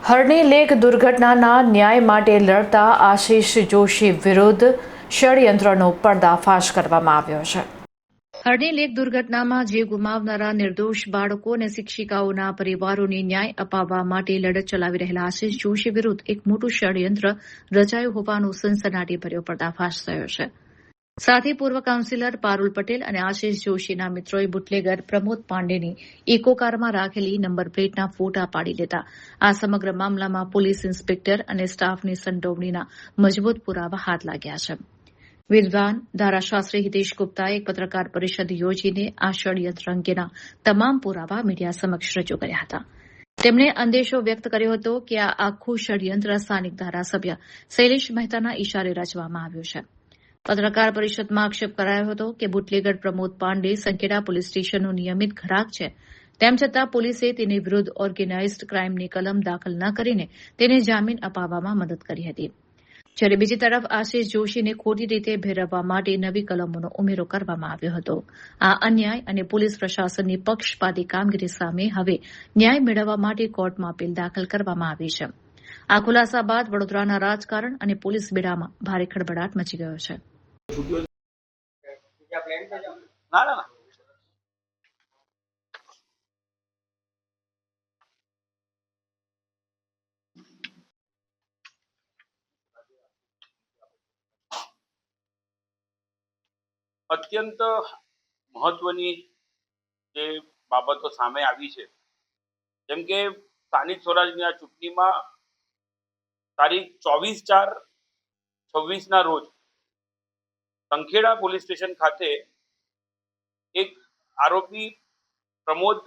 હરણી lake દુર્ઘટનાના ન્યાય માટે લડતા આશિષ જોશી વિરુદ્ધ ષડયંત્રનો પર્દાફાશ કરવામાં આવ્યો છે. હરણી લેક દુર્ઘટનામાં જીવ ગુમાવનારા નિર્દોષ બાળકો અને શિક્ષિકાઓના પરિવારોને ન્યાય અપાવવા માટે લડત ચલાવી રહેલા આશિષ જોશી વિરુદ્ધ એક મોટું ષડયંત્ર રચાયું હોવાનો સનસનાટીભર્યો પર્દાફાશ થયો છે. સાથી પૂર્વ કાઉન્સિલર પારુલ પટેલ અને આશિષ જોશીના મિત્રોએ બુટલેગર પ્રમોદ પાંડેની ઇકો કારમાં રાખેલી નંબર પ્લેટના ફોટા પાડી લેતા આ સમગ્ર મામલામાં પોલીસ ઇન્સ્પેક્ટર અને સ્ટાફની સંડોવણીના મજબૂત પુરાવા હાથ લાગ્યા છે. વિદ્વાન ધારાશાસ્ત્રી હિતેશ ગુપ્તાએ એક પત્રકાર પરિષદ યોજીને આ ષડયંત્ર અંગેના તમામ પુરાવા મીડિયા સમક્ષ રજૂ કર્યા હતા. તેમણે અંદેશો વ્યક્ત કર્યો હતો કે આ આખું ષડયંત્ર સ્થાનિક ધારાસભ્ય શૈલેષ મહેતાના ઇશારે રચવામાં આવ્યું છે. પત્રકાર પરિષદમાં આક્ષેપ કરાયો હતો કે બુટલેગર પ્રમોદ પાંડે સંખેડા પોલીસ સ્ટેશનનો નિયમિત ગ્રાહક છે. તેમ છતાં પોલીસે તેની વિરુદ્ધ ઓર્ગેનાઇઝડ ક્રાઇમની કલમ દાખલ ન કરીને તેને જામીન અપાવવામાં મદદ કરી હતી. જ્યારે બીજી તરફ આશિષ જોશીને ખોટી રીતે ભેરવવા માટે નવી કલમોનો ઉમેરો કરવામાં આવ્યો હતો. આ અન્યાય અને પોલીસ પ્રશાસનની પક્ષપાતી કામગીરી સામે હવે ન્યાય મેળવવા માટે કોર્ટમાં અપીલ દાખલ કરવામાં આવી છે. આ ખુલાસા બાદ વડોદરાના રાજકારણ અને પોલીસ બેડામાં ભારે ખળભળાટ મચી ગયો છે. અત્યંત મહત્વની જે બાબતો સામે આવી છે, જેમ કે સ્થાનિક સ્વરાજની આ ચૂંટણીમાં તારીખ 24/4/26 રોજ સંખેડા પોલીસ સ્ટેશન ખાતે એક આરોપી પ્રમોદ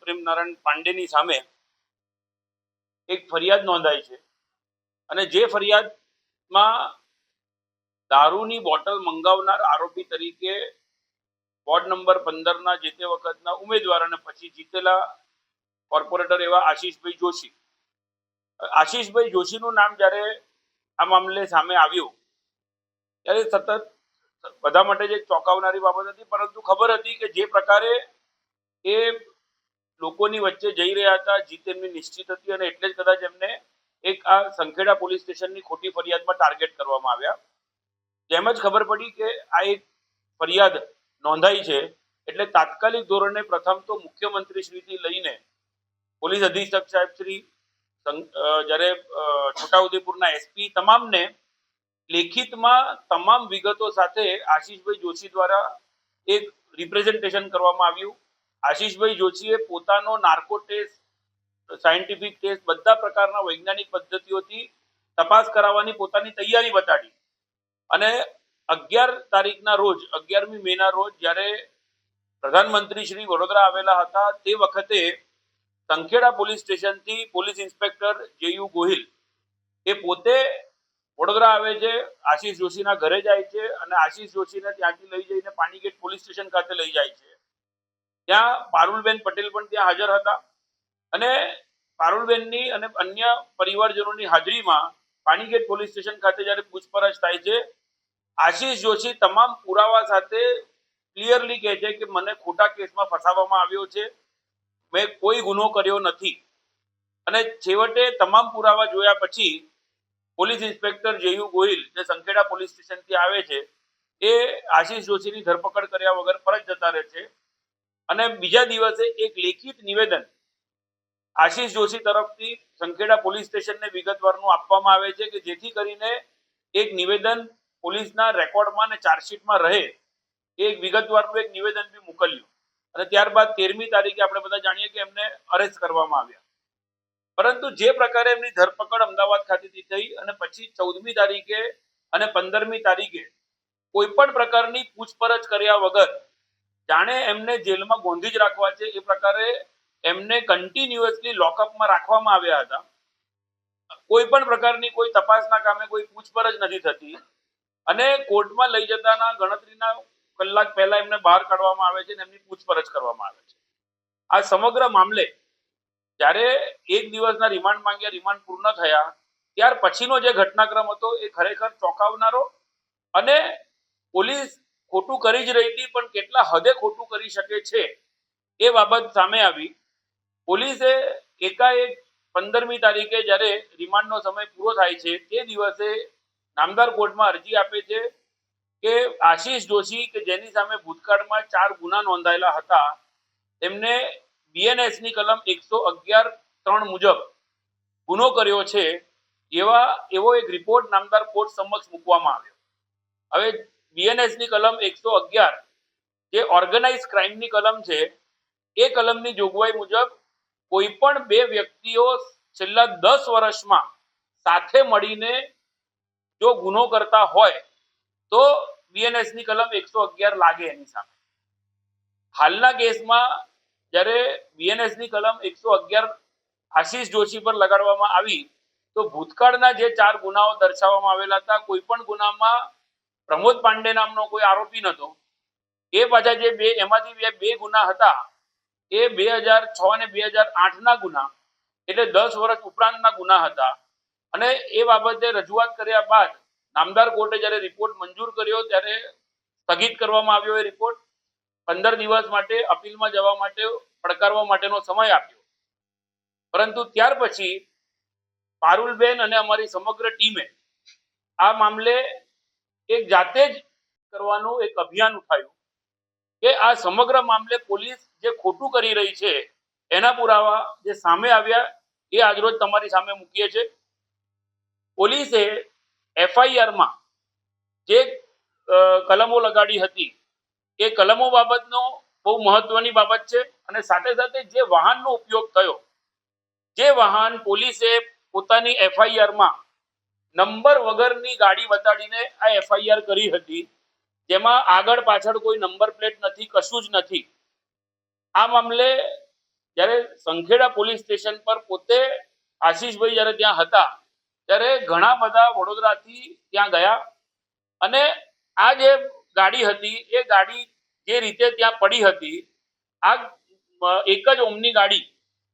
પ્રેમ નારાયણ પાંડેની સામે એક ફરિયાદ નોંધાઈ છે અને જે ફરિયાદમાં દારૂની બોટલ મંગાવનાર આરોપી તરીકે વોર્ડ નંબર 15ના જે તે વખતના ઉમેદવાર અને પછી જીતેલા કોર્પોરેટર એવા આશિષભાઈ જોશીનું નામ જ્યારે આ મામલે સામે આવ્યું ત્યારે સતત બધા માટે જે ચોંકાવનારી બાબત હતી, પરંતુ ખબર હતી કે જે પ્રકારે એ લોકોની વચ્ચે જઈ રહ્યા હતા, જીત એમની નિશ્ચિત હતી અને એટલે જ કદાચ એમને એક આ સંખેડા પોલીસ સ્ટેશનની ખોટી ફરિયાદમાં ટાર્ગેટ કરવામાં આવ્યા. જેમ જ ખબર પડી કે આ એક ફરિયાદ નોંધાઈ છે એટલે તાત્કાલિક ધોરણે પ્રથમ તો મુખ્યમંત્રી શ્રીથી લઈને પોલીસ અધિક્ષક સાહેબ શ્રી, જ્યારે છોટાઉદેપુરના એસપી તમામને લેખિતમાં તમામ વિગતો સાથે આશિષભાઈ જોશી દ્વારા એક રિપ્રેઝન્ટેશન કરવામાં આવ્યું. આશિષભાઈ જોશીએ પોતાનો નાર્કો ટેસ્ટ, સાયન્ટિફિક ટેસ્ટ, બધા પ્રકારના વૈજ્ઞાનિક પદ્ધતિઓથી તપાસ કરાવવાની પોતાની તૈયારી બતાડી અને 11મી મેના રોજ જ્યારે પ્રધાનમંત્રી શ્રી વડોદરા આવેલા હતા તે વખતે સંખેડા પોલીસ સ્ટેશનથી પોલીસ ઇન્સ્પેક્ટર જેયુ ગોહિલ એ પોતે વડોદરા આવે છે, આશિષ જોશીના ઘરે જાય છે અને આશિષ જોશીને ત્યાંથી લઈ જઈને પાણીગેટ પોલીસ સ્ટેશન ખાતે લઈ જાય છે. ત્યાં પારુલબેન પટેલ પણ ત્યાં હાજર હતા અને પારુલબેનની અને અન્ય પરિવારજનોની હાજરીમાં પાણીગેટ પોલીસ સ્ટેશન ખાતે જ્યારે પૂછપરછ થાય છે, આશિષ જોશી તમામ પુરાવા સાથે ક્લિયરલી કહે છે કે મને ખોટા કેસમાં ફસાવવામાં આવ્યો છે, મેં કોઈ ગુનો કર્યો નથી. અને છેવટે તમામ પુરાવા જોયા પછી પોલીસ ઇન્સ્પેક્ટર જેયુ ગોહિલ જે સંખેડા પોલીસ સ્ટેશનથી આવે છે એ આશિષ જોશીની ધરપકડ કર્યા વગર પરત જતા રહે છે અને બીજા દિવસે એક લેખિત નિવેદન આશિષ જોશી તરફથી સંખેડા પોલીસ સ્ટેશનને વિગતવારનું આપવામાં આવે છે કે જેથી કરીને એક નિવેદન પોલીસના રેકોર્ડમાં અને ચાર્જશીટમાં રહે. એક વિગતવારનું એક નિવેદન બી મોકલ્યું અને ત્યારબાદ 13મી તારીખે આપણે બધા જાણીએ કે એમને અરેસ્ટ કરવામાં આવ્યા. પરંતુ જે પ્રકારે એમની ધરપકડ અમદાવાદ ખાતેથી થઈ અને પછી 14મી તારીખે અને 15મી તારીખે કોઈ પણ પ્રકારની પૂછપરછ કર્યા વગર જાણે એમને જેલમાં ગોંધી જ રાખવા છે એ પ્રકારે એમને કન્ટિન્યુઅસલી લોકઅપમાં રાખવામાં આવ્યા હતા. કોઈ પણ પ્રકારની કોઈ તપાસના કામે કોઈ પૂછપરછ નથી થતી અને કોર્ટમાં લઈ જતાના ગણતરીના કલાક પહેલા એમને બહાર કાઢવામાં આવે છે અને એમની પૂછપરછ કરવામાં આવે છે. આ સમગ્ર મામલે જ્યારે એક દિવસના રિમાન્ડ માંગ્યા, રિમાન્ડ પૂર્ણ થયા, ત્યાર પછીનો જે ઘટનાક્રમ હતો એ ખરેખર ચોંકાવનારો અને પોલીસ ખોટું કરી જ રહી હતી પણ કેટલા હદે ખોટું કરી શકે છે એ બાબત સામે આવી. પોલીસે એકાએક 15મી તારીખે જ્યારે રિમાન્ડનો સમય પૂરો થાય છે તે દિવસે નામદાર કોર્ટમાં અરજી આપે છે કે આશીષ જોશી કે જેની સામે ભૂતકાળમાં 4 ગુના નોંધાયેલા હતા તેમને BNS ની કલમ 111(3) મુજબ ગુનો કર્યો છે એવો એક રિપોર્ટ નામદાર કોર્ટ સમક્ષ મૂકવામાં આવ્યો. હવે BNS ની કલમ 111 જે ઓર્ગેનાઇઝ ક્રાઇમની કલમ છે એ કલમની જોગવાઈ મુજબ કોઈ પણ બે વ્યક્તિઓ છેલ્લા 10 વર્ષમાં સાથે મળીને જો ગુનો કરતા હોય તો BNS ની કલમ 111 લાગે એની સામે. હાલના કેસમાં જ્યારે BNS ની કલમ 111 આશીષ જોશી પર લગાડવામાં આવી તો ભૂતકાળના જે 4 ગુનાઓ દર્શાવવામાં આવેલા હતા કોઈ પણ ગુનામાં પ્રમોદ પાંડે નામનો કોઈ આરોપી નહોતો. એ પાછા જે એમાંથી બે ગુના હતા એ 2006 અને 2008 ના ગુના એટલે 10 વર્ષ ઉપરાંતના ગુના હતા. અને એ બાબતે રજૂઆત કર્યા બાદ નામદાર કોર્ટે જ્યારે રિપોર્ટ મંજૂર કર્યો ત્યારે સ્થગિત કરવામાં આવ્યો. એ રિપોર્ટ 15 દિવસ માટે અપીલમાં જવા માટે પડકારવા માટેનો સમય આપ્યો. પરંતુ ત્યાર પછી પારુલબેન અને અમારી સમગ્ર ટીમે આ મામલે એક જાતે જ કરવાનું એક અભિયાન ઉઠાવ્યું કે આ સમગ્ર મામલે પોલીસ જે ખોટું કરી રહી છે એના પુરાવા જે સામે આવ્યા એ આજરોજ તમારી સામે મૂકીએ છીએ. પોલીસે FIR માં જે કલમો લગાડી હતી એ કલમો બાબતનો બહુ મહત્વની બાબત છે અને સાથે સાથે જે વાહનનો ઉપયોગ થયો, જે વાહન પોલીસે પોતાની FIR માં નંબર વગરની ગાડી બતાડીને આ FIR કરી હતી જેમાં આગળ પાછળ કોઈ નંબર પ્લેટ નથી, કશું જ નથી. આ મામલે જ્યારે સંખેડા પોલીસ સ્ટેશન પર પોતે આશીષભાઈ જ્યારે ત્યાં હતા ત્યારે ઘણા બધા વડોદરાથી ત્યાં ગયા અને આ જે ગાડી હતી એ ગાડી જે રીતે ત્યાં પડી હતી આ એક જ ઓમની ગાડી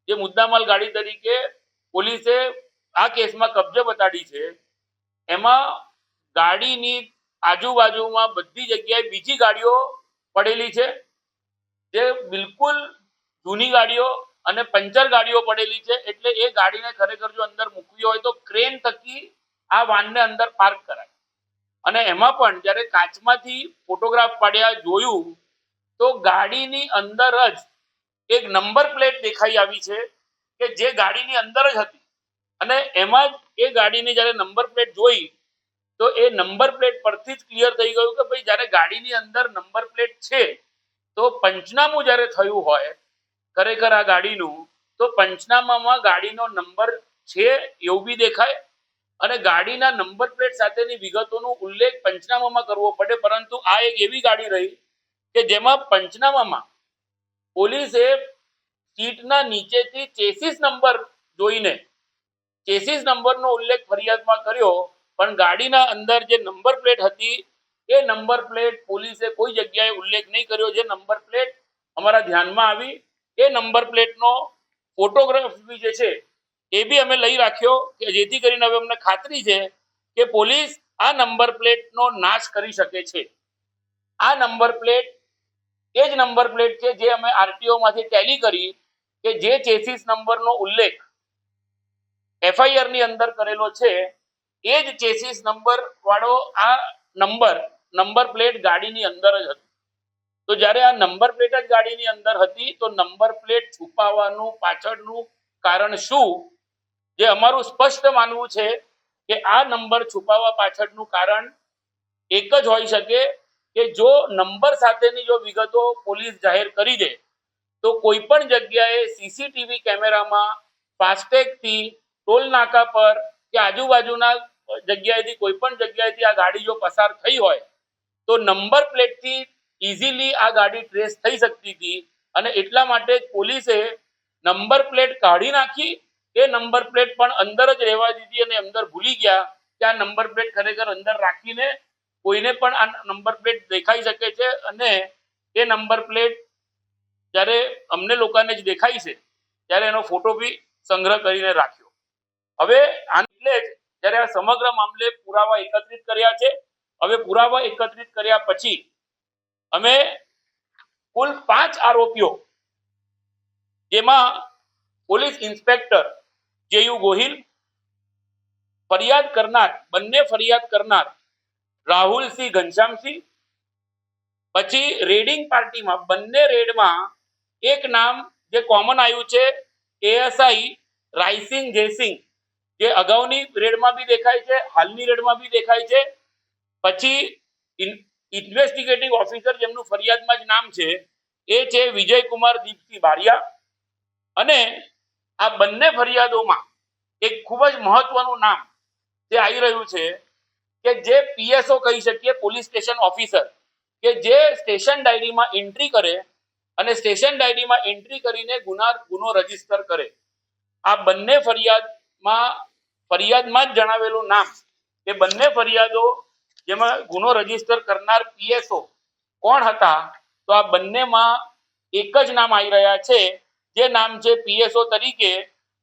જે મુદ્દામાલ ગાડી તરીકે પોલીસે આ કેસમાં કબજે બતાડી છે એમાં ગાડીની આજુબાજુમાં બધી જગ્યાએ બીજી ગાડીઓ પડેલી છે જે બિલકુલ જૂની ગાડીઓ અને પંચર ગાડીઓ પડેલી છે. એટલે એ ગાડીને ખરેખર જો અંદર મૂકવી હોય તો ક્રેન થકી આ વાનને અંદર પાર્ક કરાય. અને એમાં પણ જ્યારે કાચમાંથી ફોટોગ્રાફ પાડ્યા જોયું તો ગાડીની અંદર જ એક નંબર પ્લેટ દેખાઈ આવી છે કે જે ગાડીની અંદર જ હતી અને એમાં જ એ ગાડીની જ્યારે નંબર પ્લેટ જોઈ તો એ નંબર પ્લેટ પરથી જ ક્લિયર થઈ ગયું કે ભાઈ જ્યારે ગાડીની અંદર નંબર પ્લેટ છે તો પંચનામું જ્યારે થયું હોય ખરેખર આ ગાડીનું તો પંચનામામાં ગાડીનો નંબર છે એવું બી દેખાય અને ગાડીના નંબર પ્લેટ સાથેની વિગતોનો ઉલ્લેખ પંચનામામાં કરવો પડે. પરંતુ આ એક એવી ગાડી રહી કે જેમાં પંચનામામાં પોલીસે સીટના નીચેથી ચેસિસ નંબર જોઈને ચેસિસ નંબરનો ઉલ્લેખ ફરિયાદમાં કર્યો પણ ગાડીના અંદર જે નંબર પ્લેટ હતી એ નંબર પ્લેટ પોલીસે કોઈ જગ્યાએ ઉલ્લેખ નહીં કર્યો. જે નંબર પ્લેટ અમારા ધ્યાનમાં આવી એ નંબર પ્લેટનો ફોટોગ્રાફી જે છે એ બી અમે લઈ રાખ્યો કે જેથી કરીને હવે અમને ખાતરી છે કે પોલીસ આ નંબર પ્લેટનો નાશ કરી શકે છે. આ નંબર પ્લેટ એ જ નંબર પ્લેટ છે જે અમે RTO માંથી ટેલી કરી કે જે ચેસિસ નંબરનો ઉલ્લેખ FIR ની અંદર કરેલો છે એ જ ચેસિસ નંબર વાળો આ નંબર પ્લેટ ગાડીની અંદર જ હતી. તો જ્યારે આ નંબર પ્લેટ જ ગાડીની અંદર હતી તો નંબર પ્લેટ છુપાવવાનું પાછળનું કારણ શું? જે અમારું સ્પષ્ટ માનવું છે કે આ નંબર છુપાવવા પાછળનું કારણ એક જ હોઈ શકે કે જો નંબર સાથેની જો વિગતો પોલીસ જાહેર કરી દે તો કોઈ પણ જગ્યાએ CCTV કેમેરામાં ફાસ્ટેગથી ટોલ નાકા પર કે આજુબાજુના જગ્યાએથી કોઈ પણ જગ્યાએથી આ ગાડી જો પસાર થઈ હોય તો નંબર પ્લેટથી ઇઝીલી આ ગાડી ટ્રેસ થઈ શકતી હતી અને એટલા માટે પોલીસે નંબર પ્લેટ કાઢી નાખી. એ નંબર પ્લેટ પણ અંદર જ રહેવા દીધી અને અંદર ભૂલી ગયા કે આ નંબર પ્લેટ ખરેખર અંદર રાખીને કોઈને પણ આ નંબર પ્લેટ દેખાઈ શકે છે અને એ નંબર પ્લેટ જ્યારે અમને લોકોને જ દેખાય છે ત્યારે એનો ફોટો બી સંગ્રહ કરીને રાખ્યો. હવે એટલે જ જ્યારે આ સમગ્ર મામલે પુરાવા એકત્રિત કર્યા છે. હવે પુરાવા એકત્રિત કર્યા પછી અમે કુલ 5 આરોપીઓ જેમાં પોલીસ ઇન્સ્પેક્ટર જેયુ ગોહિલ, બંને ફરિયાદ કરનાર રાહુલસિંહ ઘનશ્યામસિંહ. પછી રેડિંગ પાર્ટીમાં બંને રેડમાં એક નામ જે કોમન આવ્યું છે એએસઆઈ રાયસિંગ જયસિંહ, જે અગાઉની રેડમાં બી દેખાય છે, હાલની રેડમાં બી દેખાય છે. પછી ઇન્વેસ્ટિગેટિવ ઓફિસર જેમનું ફરિયાદમાં જ નામ છે એ છે વિજયકુમાર દીપસિંહ બારિયા. અને આ બંને ફરિયાદોમાં એક ખૂબ જ મહત્વનું નામ જે આવી રહ્યું છે કે જે પીએસઓ કહી શકીએ, પોલીસ સ્ટેશન ઓફિસર, કે જે સ્ટેશન ડાયરીમાં એન્ટ્રી કરે અને સ્ટેશન ડાયરીમાં એન્ટ્રી કરીને ગુનો રજીસ્ટર કરે. આ બંને ફરિયાદમાં જ જણાવેલું નામ, એ બંને ફરિયાદો જેમાં ગુનો રજીસ્ટર કરનાર પીએસઓ કોણ હતા, તો આ બંનેમાં એક જ નામ આવી રહ્યા છે, જે નામ છે પીએસઓ તરીકે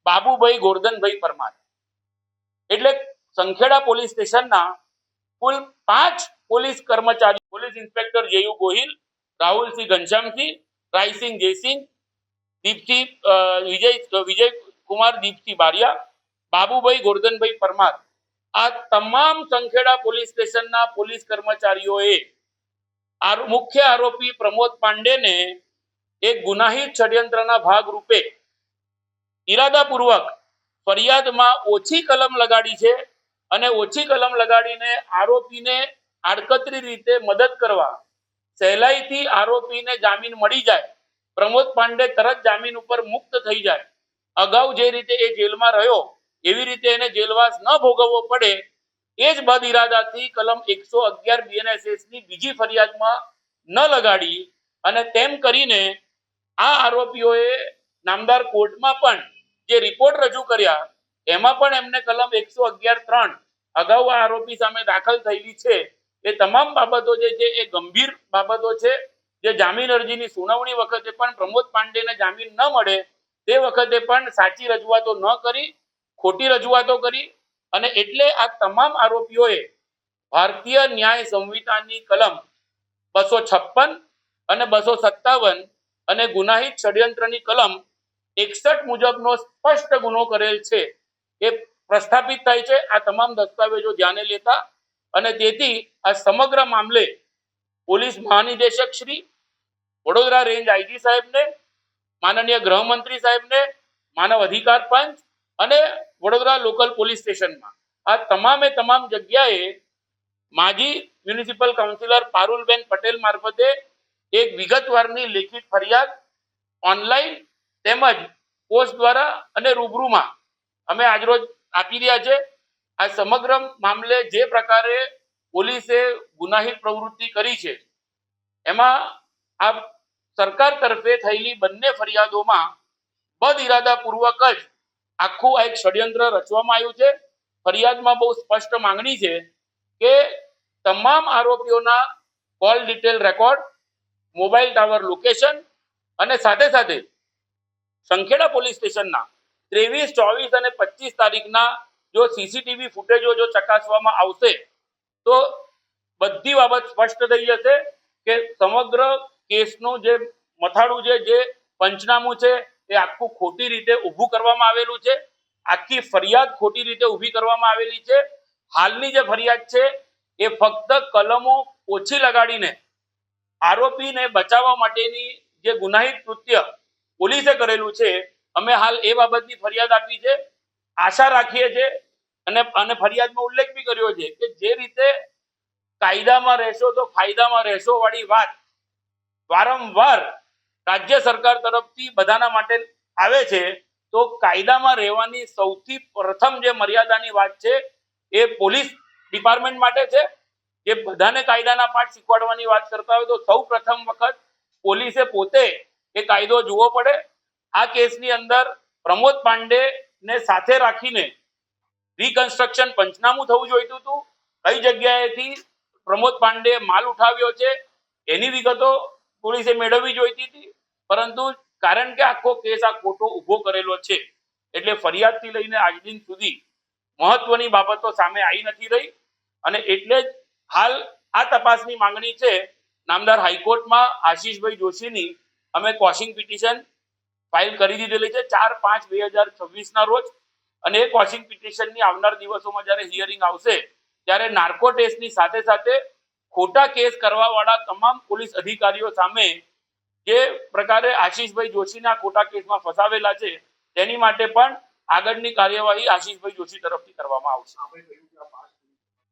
બાબુભાઈ ગોરધનભાઈ પરમાર. એટલે સંખેડા પોલીસ સ્ટેશનના કુલ 5 પોલીસ કર્મચારી, police inspector J U Gohil, Rahulsinh Ghanshyamsinh, Raisinh Jaysinh, Vijaykumar Deepsinh Baria, Babubhai Gordhanbhai Parmar, આ તમામ સંખેડા પોલીસ સ્ટેશનના પોલીસ કર્મચારીઓએ મુખ્ય આરોપી પ્રમોદ પાંડેને એક ગુનાહિત ષડયંત્રના ભાગરૂપે ઈરાદાપૂર્વક ફરિયાદમાં ઓછી કલમ લગાડી છે અને ઓછી કલમ લગાડીને આરોપીને આડકતરી રીતે મદદ કરવા, સહેલાઈથી આરોપીને જામીન મળી જાય, પ્રમોદ પાંડે તરત જામીન ઉપર મુક્ત થઈ જાય, અગાઉ જે રીતે એ જેલમાં રહ્યો એવી રીતે એને જેલવાસ ન ભોગવવો પડે, એ જ બદ ઇરાદાથી કલમ 111 BNSS ની બીજી ફરિયાદમાં ન લગાડી અને તેમ કરીને આ આરોપીઓએ નામદાર કોર્ટમાં પણ જે રિપોર્ટ રજૂ કર્યા એમાં પણ એમને કલમ 111(3) અગાઉ આ આરોપી સામે દાખલ થયેલી છે એ તમામ બાબતો જે છે એ ગંભીર બાબતો છે, જે જામીન અરજીની સુનાવણી વખતે પણ પ્રમોદ પાંડેને જામીન ન મળે તે વખતે પણ સાચી રજૂઆતો ન કરી, ખોટી રજૂઆતો કરી, અને એટલે આ તમામ આરોપીઓએ ભારતીય ન્યાય સંહિતાની કલમ 256 અને 257 અને ગુનાહિત ષડયંત્રની કલમ 61 મુજબનો સ્પષ્ટ ગુનો કરેલ છે એ પ્રસ્થાપિત થાય છે આ તમામ દસ્તાવેજો ધ્યાને લેતા. અને તેથી આ સમગ્ર મામલે પોલીસ મહાનિદેશક શ્રી, વડોદરા રેન્જ આઈજી સાહેબને, માનનીય ગૃહમંત્રી સાહેબને, માનવ અધિકાર પંચ અને વડોદરા લોકલ પોલીસ સ્ટેશનમાં આ તમામે તમામ જગ્યાએ માજી મ્યુનિસિપલ કાઉન્સિલર પારુલબેન પટેલ મારફતે એક વિગતવારની લેખિત ફરિયાદ ઓનલાઈન તેમજ પોસ્ટ દ્વારા અને રૂબરૂમાં અમે આજરોજ આપી રહ્યા છે. આ સમગ્ર મામલે જે પ્રકારે પોલીસે ગુનાહિત પ્રવૃત્તિ કરી છે એમાં આ સરકાર તરફે થયેલી બંને ફરિયાદોમાં બદ ઇરાદાપૂર્વક જ આખું આ એક ષડયંત્ર રચવામાં આવ્યું છે. ફરિયાદમાં બહુ સ્પષ્ટ માંગણી છે કે તમામ આરોપીઓના call detail record, mobile tower location અને સાથે સાથે સંખેડા પોલીસ સ્ટેશનના 23, 24 અને 25 તારીખના જો સીસીટીવી ફૂટેજો જો ચકાસવામાં આવશે તો બધી બાબત સ્પષ્ટ થઈ જશે કે સમગ્ર કેસનું જે મથાળું છે, જે પંચનામું છે એ આખું ખોટી રીતે ઊભું કરવામાં આવેલું છે, આખી ફરિયાદ ખોટી રીતે ઊભી કરવામાં આવેલી છે. હાલની જે ફરિયાદ છે એ ફક્ત કલમો ઓછી લગાડીને આરોપીને બચાવવા માટેની જે ગુનાહિત કૃત્ય પોલીસે કરેલું છે, અમે હાલ એ બાબતની ફરિયાદ આપી છે. આશા રાખીએ છીએ અને ફરિયાદમાં ઉલ્લેખ બી કર્યો છે કે જે રીતે કાયદામાં રહેશો તો ફાયદામાં રહેશો વાળી વાત વારંવાર રાજ્ય સરકાર તરફથી બધાના માટે આવે છે, તો કાયદામાં રહેવાની સૌથી પ્રથમ જે મર્યાદાની વાત છે એ પોલીસ ડિપાર્ટમેન્ટ માટે છે. જે બધાને કાયદાના પાઠ શીખવાડવાની વાત કરતા હોય તો સૌ પ્રથમ વખત પોલીસે પોતે એ કાયદો જોવો પડે. આ કેસની અંદર પ્રમોદ પાંડે ને સાથે રાખીને રિકન્સ્ટ્રક્શન પંચનામું થવું જોઈતું હતું. કઈ જગ્યાએથી પ્રમોદ પાંડે માલ ઉઠાવ્યો છે એની વિગતો પોલીસે મેળવવી જોઈતી હતી, પરંતુ કારણ કે આખો કેસ આ ખોટો ઊભો કરેલો છે એટલે ફરિયાદથી લઈને આજ દિન સુધી મહત્વની બાબતો સામે આવી નથી રહી. અને એટલે જ હાલ આ તપાસની માંગણી છે નામદાર હાઈકોર્ટમાં આશીષભાઈ જોશીની અમે ક્વોશિંગ પિટિશન ફાઇલ કરી દીધેલી છે 4/5/2026 રોજ, અને એ ક્વોશિંગ પિટિશનની આવનાર દિવસોમાં જ્યારે હિયરિંગ આવશે ત્યારે નાર્કો ટેસ્ટની સાથે સાથે ખોટા કેસ કરવાવાળા તમામ પોલીસ અધિકારીઓ સામે જે પ્રકારે આશીષભાઈ જોશીના ખોટા કેસમાં ફસાવેલા છે તેની માટે પણ આગળની કાર્યવાહી આશીષભાઈ જોશી તરફથી કરવામાં આવશે.